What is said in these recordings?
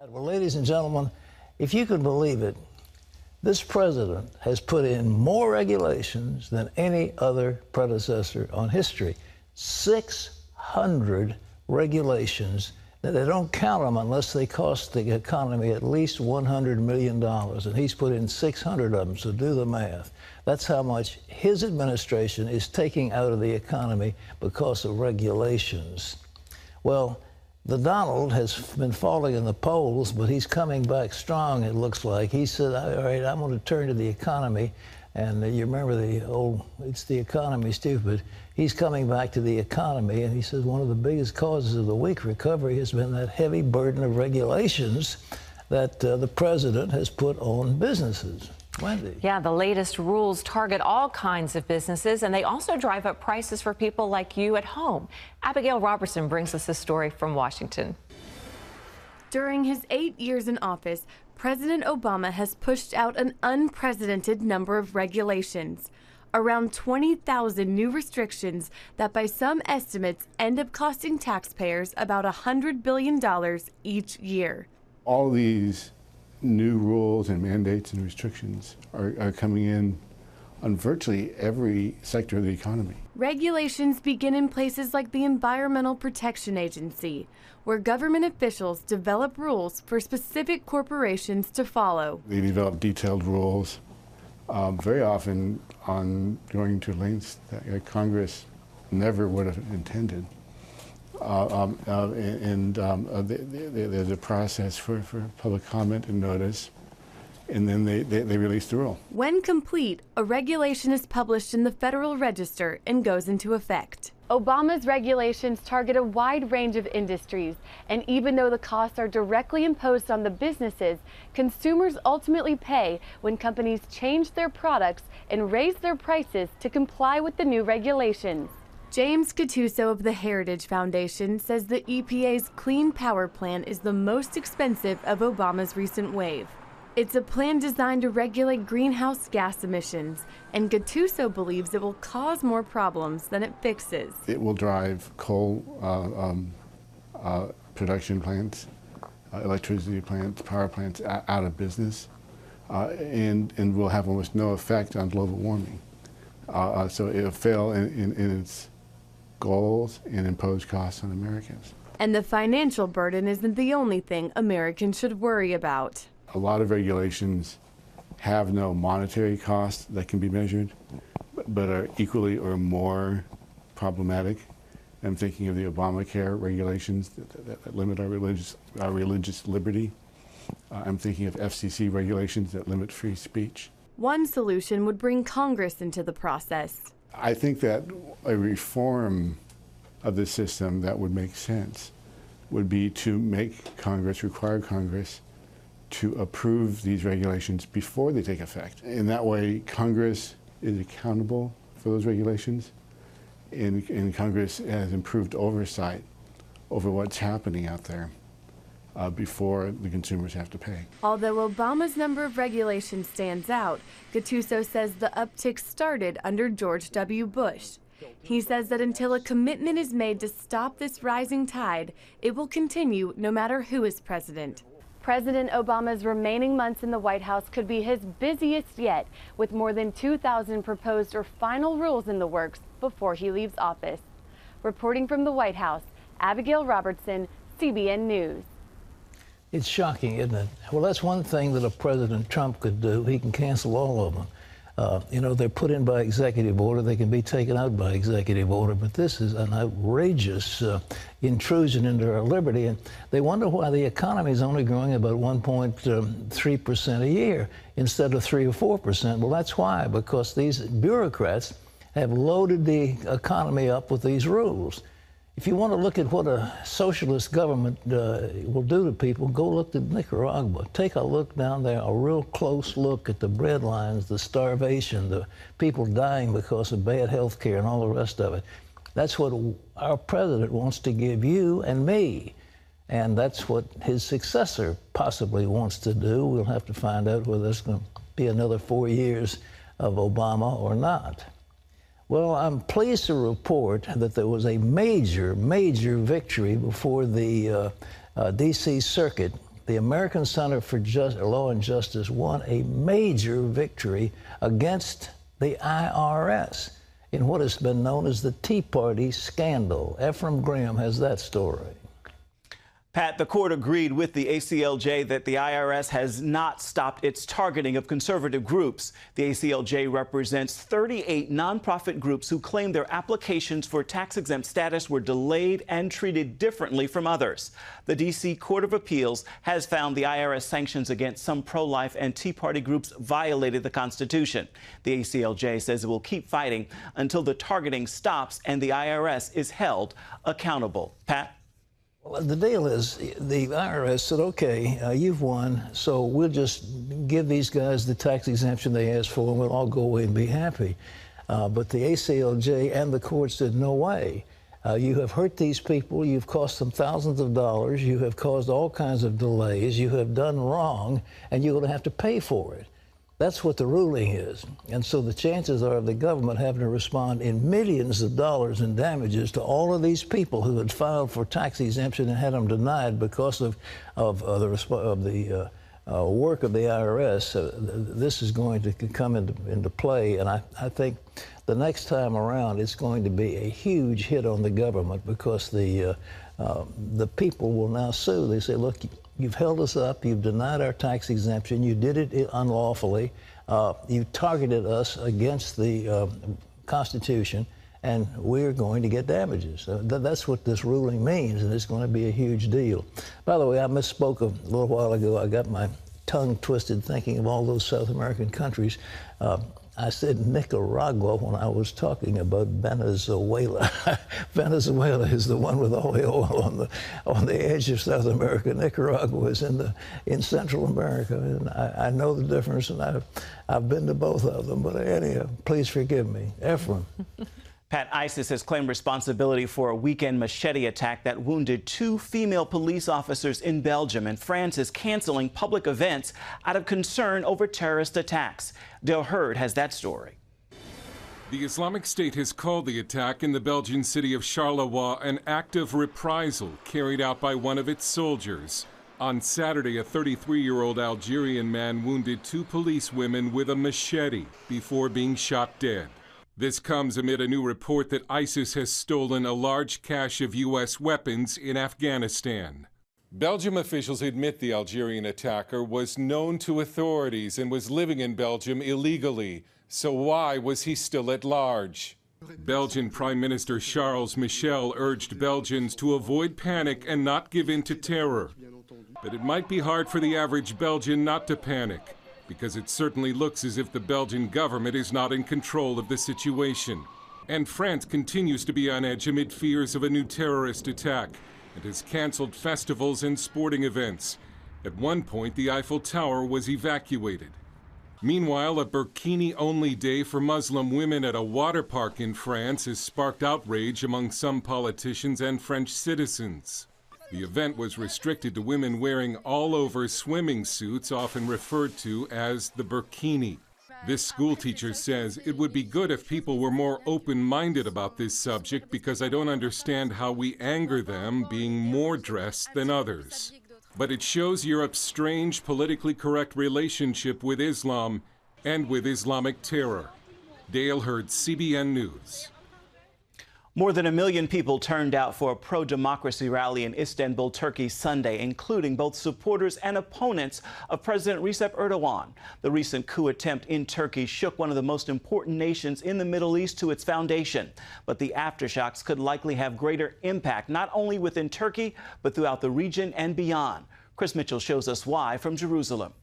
Well, ladies and gentlemen, if you can believe it, this president has put in more regulations than any other predecessor on history. 600 regulations. They don't count them unless they cost the economy at least $100 million. And he's put in 600 of them, so do the math. That's how much his administration is taking out of the economy because of regulations. Well, the Donald has been falling in the polls, but he's coming back strong, it looks like. He said, all right, I'm going to turn to the economy. And you remember the old, it's the economy, stupid. He's coming back to the economy, and he says one of the biggest causes of the weak recovery has been that heavy burden of regulations that the president has put on businesses. Wendy. Yeah, the latest rules target all kinds of businesses, and they also drive up prices for people like you at home. Abigail Robertson brings us this story from Washington. During his 8 years in office, President Obama has pushed out an unprecedented number of regulations. Around 20,000 new restrictions that by some estimates end up costing taxpayers about $100 billion each year. All these new rules and mandates and restrictions are coming in on virtually every sector of the economy. Regulations begin in places like the Environmental Protection Agency, where government officials develop rules for specific corporations to follow. They develop detailed rules, very often on going to lengths that Congress never would have intended. There's a process for public comment and notice, and then they release the rule. When complete, a regulation is published in the Federal Register and goes into effect. Obama's regulations target a wide range of industries, and even though the costs are directly imposed on the businesses, consumers ultimately pay when companies change their products and raise their prices to comply with the new regulations. James Gattuso of the Heritage Foundation says the EPA's Clean Power Plan is the most expensive of Obama's recent wave. It's a plan designed to regulate greenhouse gas emissions, and Gattuso believes it will cause more problems than it fixes. It will drive coal production plants, electricity plants, power plants out of business, and will have almost no effect on global warming. So it will fail in its goals and impose costs on Americans. And the financial burden isn't the only thing Americans should worry about. A lot of regulations have no monetary cost that can be measured, but are equally or more problematic. I'm thinking of the Obamacare regulations that limit our religious liberty. I'm thinking of FCC regulations that limit free speech. One solution would bring Congress into the process. I think that a reform of the system that would make sense would be to require Congress to approve these regulations before they take effect. In that way, Congress is accountable for those regulations, and Congress has improved oversight over what's happening out there before the consumers have to pay. Although Obama's number of regulations stands out, Gattuso says the uptick started under George W. Bush. He says that until a commitment is made to stop this rising tide, it will continue no matter who is president. President Obama's remaining months in the White House could be his busiest yet, with more than 2,000 proposed or final rules in the works before he leaves office. Reporting from the White House, Abigail Robertson, CBN News. It's shocking, isn't it? Well, that's one thing that a President Trump could do. He can cancel all of them. You know, they're put in by executive order. They can be taken out by executive order. But this is an outrageous intrusion into our liberty. And they wonder why the economy is only growing about 1.3% a year instead of 3 or 4%. Well, that's why, because these bureaucrats have loaded the economy up with these rules. If you want to look at what a socialist government will do to people, go look at Nicaragua. Take a look down there, a real close look at the bread lines, the starvation, the people dying because of bad health care and all the rest of it. That's what our president wants to give you and me. And that's what his successor possibly wants to do. We'll have to find out whether it's going to be another 4 years of Obama or not. Well, I'm pleased to report that there was a major victory before the D.C. Circuit the American Center for Law and Justice won a major victory against the IRS in what has been known as the Tea Party scandal. Ephraim Graham has that story. Pat, the court agreed with the ACLJ that the IRS has not stopped its targeting of conservative groups. The ACLJ represents 38 nonprofit groups who claim their applications for tax-exempt status were delayed and treated differently from others. The D.C. Court of Appeals has found the IRS sanctions against some pro-life and Tea Party groups violated the Constitution. The ACLJ says it will keep fighting until the targeting stops and the IRS is held accountable. Pat? Well, the deal is the IRS said, okay, you've won, so we'll just give these guys the tax exemption they asked for, and we'll all go away and be happy. But the ACLJ and the court said, no way. You have hurt these people. You've cost them thousands of dollars. You have caused all kinds of delays. You have done wrong, and you're going to have to pay for it. That's what the ruling is. And so the chances are of the government having to respond in millions of dollars in damages to all of these people who had filed for tax exemption and had them denied because of the work of the IRS. This is going to come into play, and I think the next time around it's going to be a huge hit on the government because the people will now sue. They say, look, you've held us up. You've denied our tax exemption. You did it unlawfully. You targeted us against the Constitution, and we're going to get damages. That's what this ruling means, and it's going to be a huge deal. By the way, I misspoke a little while ago. I got my tongue twisted thinking of all those South American countries. I said Nicaragua when I was talking about Venezuela. Venezuela is the one with all the oil on the edge of South America. Nicaragua is in Central America, and I know the difference, and I've been to both of them. But anyhow, please forgive me, Ephraim. Pat, ISIS has claimed responsibility for a weekend machete attack that wounded 2 female police officers in Belgium, and France is canceling public events out of concern over terrorist attacks. Dale Hurd has that story. The Islamic State has called the attack in the Belgian city of Charleroi an act of reprisal carried out by one of its soldiers. On Saturday, a 33-year-old Algerian man wounded 2 policewomen with a machete before being shot dead. This comes amid a new report that ISIS has stolen a large cache of U.S. weapons in Afghanistan. Belgium officials admit the Algerian attacker was known to authorities and was living in Belgium illegally. So why was he still at large? Belgian Prime Minister Charles Michel urged Belgians to avoid panic and not give in to terror. But it might be hard for the average Belgian not to panic, because it certainly looks as if the Belgian government is not in control of the situation. And France continues to be on edge amid fears of a new terrorist attack and has canceled festivals and sporting events. At one point, the Eiffel Tower was evacuated. Meanwhile, a burkini-only day for Muslim women at a water park in France has sparked outrage among some politicians and French citizens. The event was restricted to women wearing all-over swimming suits, often referred to as the burkini. This schoolteacher says it would be good if people were more open-minded about this subject because I don't understand how we anger them being more dressed than others. But it shows Europe's strange politically correct relationship with Islam and with Islamic terror. Dale Hurd, CBN News. More than 1 million people turned out for a pro-democracy rally in Istanbul, Turkey Sunday, including both supporters and opponents of President Recep Erdogan. The recent coup attempt in Turkey shook one of the most important nations in the Middle East to its foundation. But the aftershocks could likely have greater impact, not only within Turkey, but throughout the region and beyond. Chris Mitchell shows us why from Jerusalem.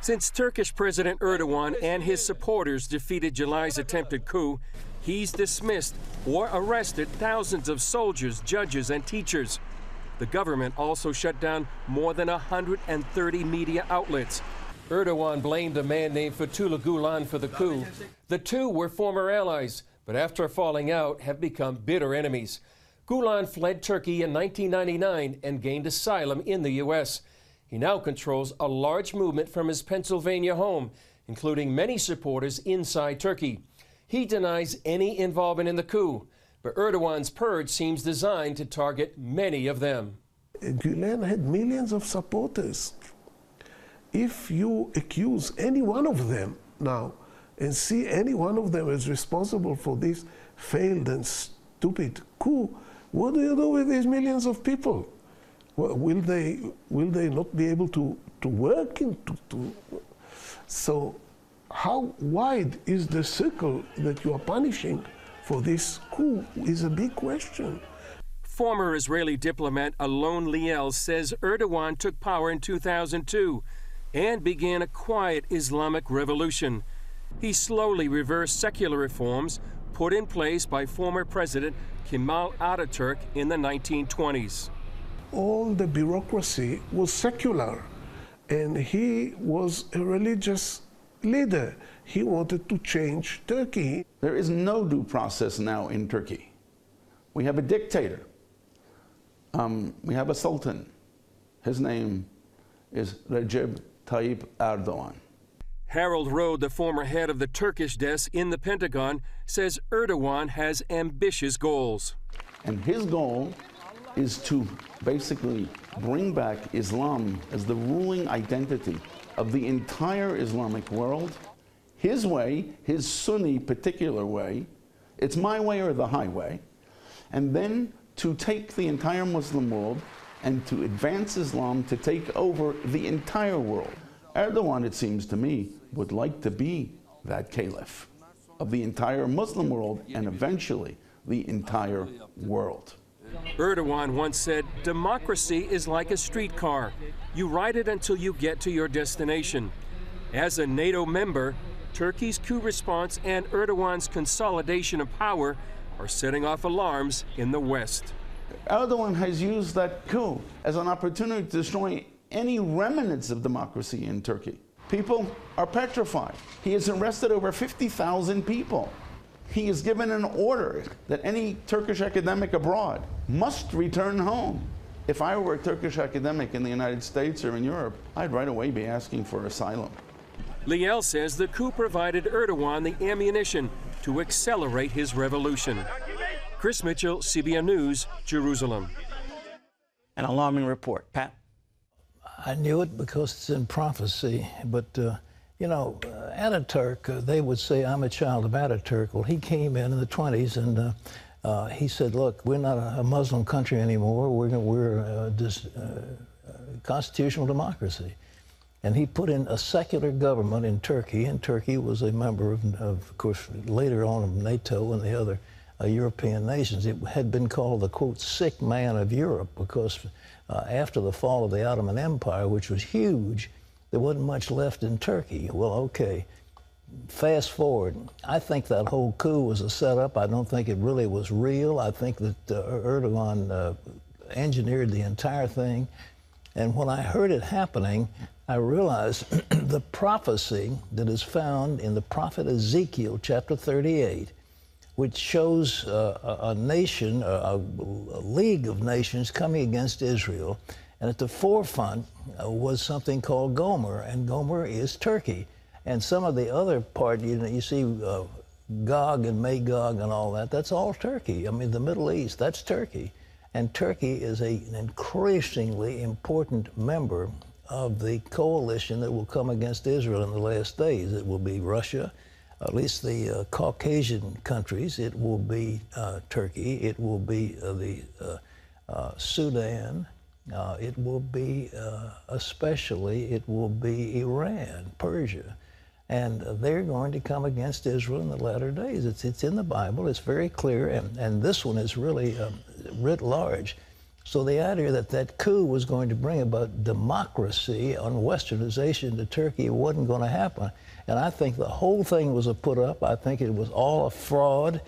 Since Turkish President Erdogan and his supporters defeated July's attempted coup, he's dismissed or arrested thousands of soldiers, judges, and teachers. The government also shut down more than 130 media outlets. Erdogan blamed a man named Fethullah Gulen for the coup. The two were former allies, but after falling out, have become bitter enemies. Gulen fled Turkey in 1999 and gained asylum in the U.S. He now controls a large movement from his Pennsylvania home, including many supporters inside Turkey. He denies any involvement in the coup, but Erdogan's purge seems designed to target many of them. Gulen had millions of supporters. If you accuse any one of them now and see any one of them as responsible for this failed and stupid coup, what do you do with these millions of people? Well, will they not be able to work? So how wide is the circle that you are punishing for this coup is a big question. Former Israeli diplomat Alon Liel says Erdogan took power in 2002 and began a quiet Islamic revolution. He slowly reversed secular reforms put in place by former President Kemal Ataturk in the 1920s. All the bureaucracy was secular, and he was a religious leader. He wanted to change Turkey. There is no due process now in Turkey. We have a dictator. We have a sultan. His name is Recep Tayyip Erdogan. Harold Rode, the former head of the Turkish desk in the Pentagon, says Erdogan has ambitious goals. And his goal is to basically bring back Islam as the ruling identity of the entire Islamic world. His way, his Sunni particular way, it's my way or the highway, and then to take the entire Muslim world and to advance Islam to take over the entire world. Erdogan, it seems to me, would like to be that caliph of the entire Muslim world and eventually the entire world. Erdogan once said, democracy is like a streetcar. You ride it until you get to your destination. As a NATO member, Turkey's coup response and Erdogan's consolidation of power are setting off alarms in the West. Erdogan has used that coup as an opportunity to destroy any remnants of democracy in Turkey. People are petrified. He has arrested over 50,000 people. He has given an order that any Turkish academic abroad must return home. If I were a Turkish academic in the United States or in Europe, I'd right away be asking for asylum. Liel says the coup provided Erdogan the ammunition to accelerate his revolution. Chris Mitchell, CBN News, Jerusalem. An alarming report. Pat? I knew it because it's in prophecy, but you know, Ataturk, they would say, I'm a child of Ataturk. Well, he came in the 20s and he said, look, we're not a Muslim country anymore. We're this constitutional democracy. And he put in a secular government in Turkey, and Turkey was a member of course, later on of NATO and the other European nations. It had been called the, quote, sick man of Europe because after the fall of the Ottoman Empire, which was huge, there wasn't much left in Turkey. Well, okay, fast forward. I think that whole coup was a setup. I don't think it really was real. I think that Erdogan engineered the entire thing. And when I heard it happening, I realized the prophecy that is found in the prophet Ezekiel, chapter 38, which shows a nation, a league of nations coming against Israel. And at the forefront was something called Gomer, and Gomer is Turkey. And some of the other part, you know, you see Gog and Magog and all that, that's all Turkey. I mean, the Middle East, that's Turkey. And Turkey is an increasingly important member of the coalition that will come against Israel in the last days. It will be Russia, at least the Caucasian countries. It will be Turkey. It will be Sudan. It will be, especially, it will be Iran, Persia. And they're going to come against Israel in the latter days. It's in the Bible. It's very clear. And this one is really writ large. So the idea that that coup was going to bring about democracy on westernization to Turkey wasn't going to happen. And I think the whole thing was a put-up. I think it was all a fraud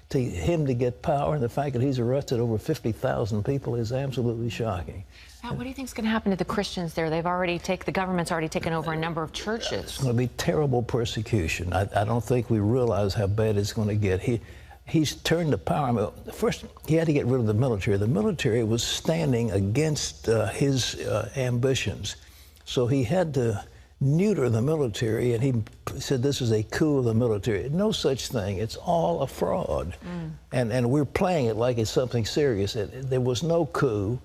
to him to get power. And the fact that he's arrested over 50,000 people is absolutely shocking. Now, what do you think is going to happen to the Christians there? The government's already taken over a number of churches. It's going to be terrible persecution. I don't think we realize how bad it's going to get. He's turned the power. I mean, first, he had to get rid of the military. The military was standing against his ambitions. So he had to neuter the military, and he said this is a coup of the military. No such thing. It's all a fraud. And we're playing it like it's something serious. There was no coup.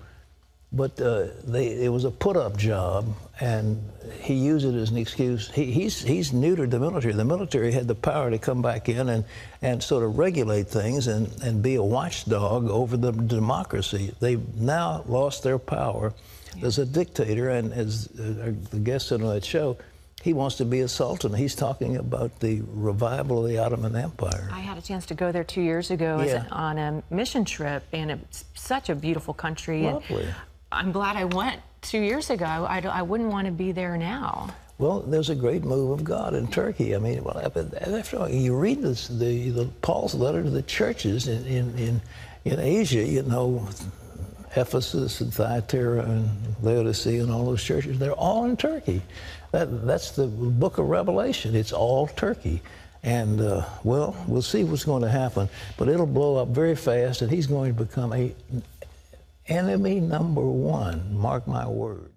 But it was a put-up job, and he used it as an excuse. He's neutered the military. The military had the power to come back in and sort of regulate things and be a watchdog over the democracy. They've now lost their power. There's a dictator, and as the guest on that show, he wants to be a sultan. He's talking about the revival of the Ottoman Empire. I had a chance to go there 2 years ago on a mission trip, and it's such a beautiful country. Lovely. I'm glad I went 2 years ago. I wouldn't want to be there now. Well, there's a great move of God in Turkey. I mean, well, after all, you read the Paul's letter to the churches in Asia, you know, Ephesus and Thyatira and Laodicea and all those churches, they're all in Turkey. That's the book of Revelation. It's all Turkey. And, well, we'll see what's going to happen. But it'll blow up very fast, and he's going to become enemy number one. Mark my words.